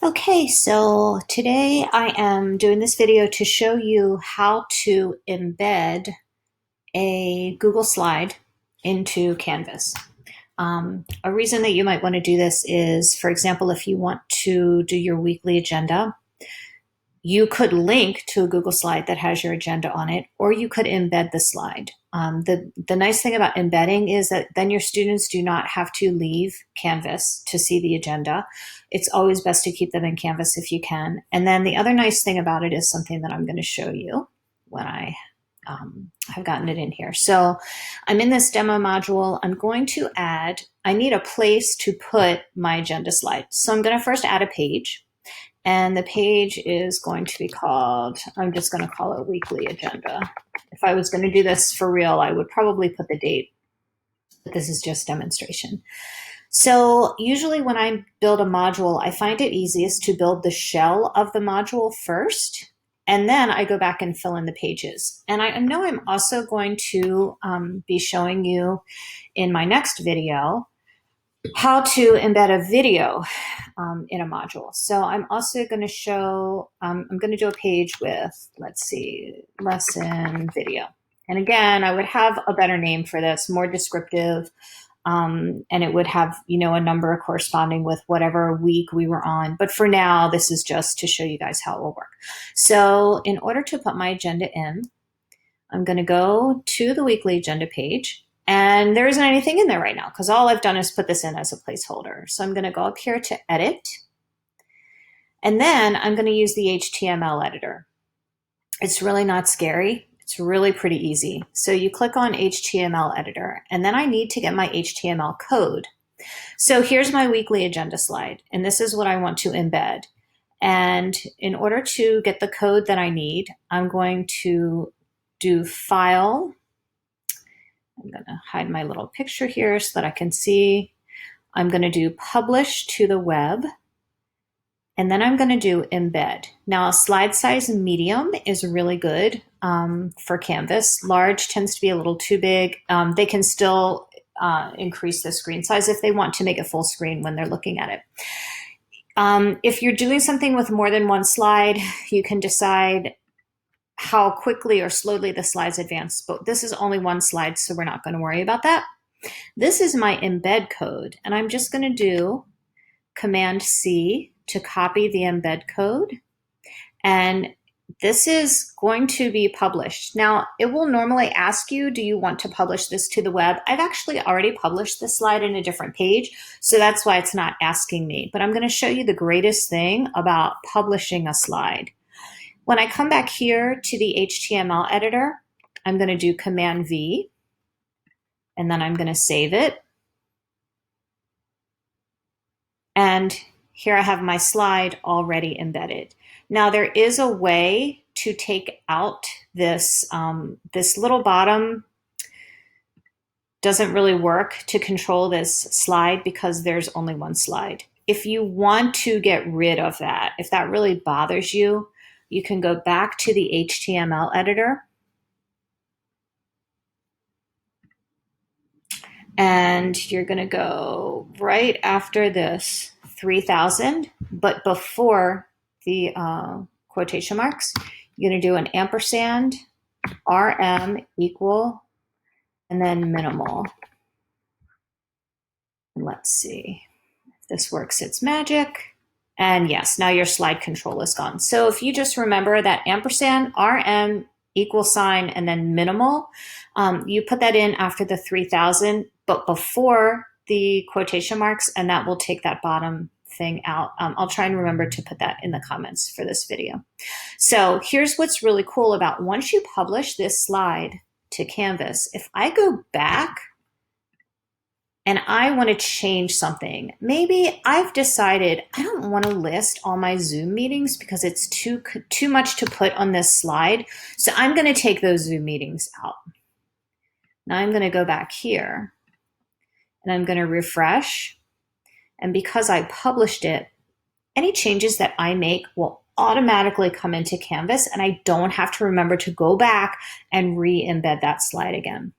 Okay, so today I am doing this video to show you how to embed a Google slide into Canvas. A reason that you might want to do this is, for example, if you want to do your weekly agenda, you could link to a Google slide that has your agenda on it, or you could embed the slide. The nice thing about embedding is that then your students do not have to leave Canvas to see the agenda. It's always best to keep them in Canvas if you can. And then the other nice thing about it is something that I'm going to show you when I have gotten it in here. So I'm in this demo module. I'm going to I need a place to put my agenda slide. So I'm going to first add a page. And the page is going to be called, I'm just going to call it weekly agenda. If I was going to do this for real, I would probably put the date, but this is just demonstration. So usually when I build a module, I find it easiest to build the shell of the module first, and then I go back and fill in the pages. And I know I'm also going to be showing you in my next video how to embed a video in a module. So I'm also going to show, I'm going to do a page with, let's see, lesson video. And again, I would have a better name for this, more descriptive, and it would have, a number corresponding with whatever week we were on. But for now, this is just to show you guys how it will work. So in order to put my agenda in, I'm going to go to the weekly agenda page. And there isn't anything in there right now because all I've done is put this in as a placeholder. So I'm going to go up here to edit. And then I'm going to use the HTML editor. It's really not scary. It's really pretty easy. So you click on HTML editor, and then I need to get my HTML code. So here's my weekly agenda slide, and this is what I want to embed. And in order to get the code that I need, I'm going to do File. I'm going to hide my little picture here so that I can see. I'm going to do Publish to the Web, and then I'm going to do Embed. Now, slide size medium is really good for Canvas. Large tends to be a little too big. They can still increase the screen size if they want to make it full screen when they're looking at it. If you're doing something with more than one slide, you can decide how quickly or slowly the slides advance, but this is only one slide, so we're not going to worry about that. This is my embed code, and I'm just going to do Command C to copy the embed code, and this is going to be published. Now, it will normally ask you, do you want to publish this to the web? I've actually already published this slide in a different page, so that's why it's not asking me, but I'm going to show you the greatest thing about publishing a slide. When I come back here to the HTML editor, I'm going to do Command V, and then I'm going to save it. And here I have my slide already embedded. Now there is a way to take out this, this little bottom doesn't really work to control this slide because there's only one slide. If you want to get rid of that, if that really bothers you, you can go back to the HTML editor and you're going to go right after this 3000, but before the quotation marks, you're going to do an ampersand, RM equal, and then minimal. Let's see if this works its magic. And yes, now your slide control is gone. So if you just remember that ampersand, RM, equal sign, and then minimal, you put that in after the 3000, but before the quotation marks, and that will take that bottom thing out. I'll try and remember to put that in the comments for this video. So here's what's really cool about once you publish this slide to Canvas, if I go back and I want to change something. Maybe I've decided I don't want to list all my Zoom meetings because it's too much to put on this slide. So I'm going to take those Zoom meetings out. Now I'm going to go back here and I'm going to refresh. And because I published it, any changes that I make will automatically come into Canvas and I don't have to remember to go back and re-embed that slide again.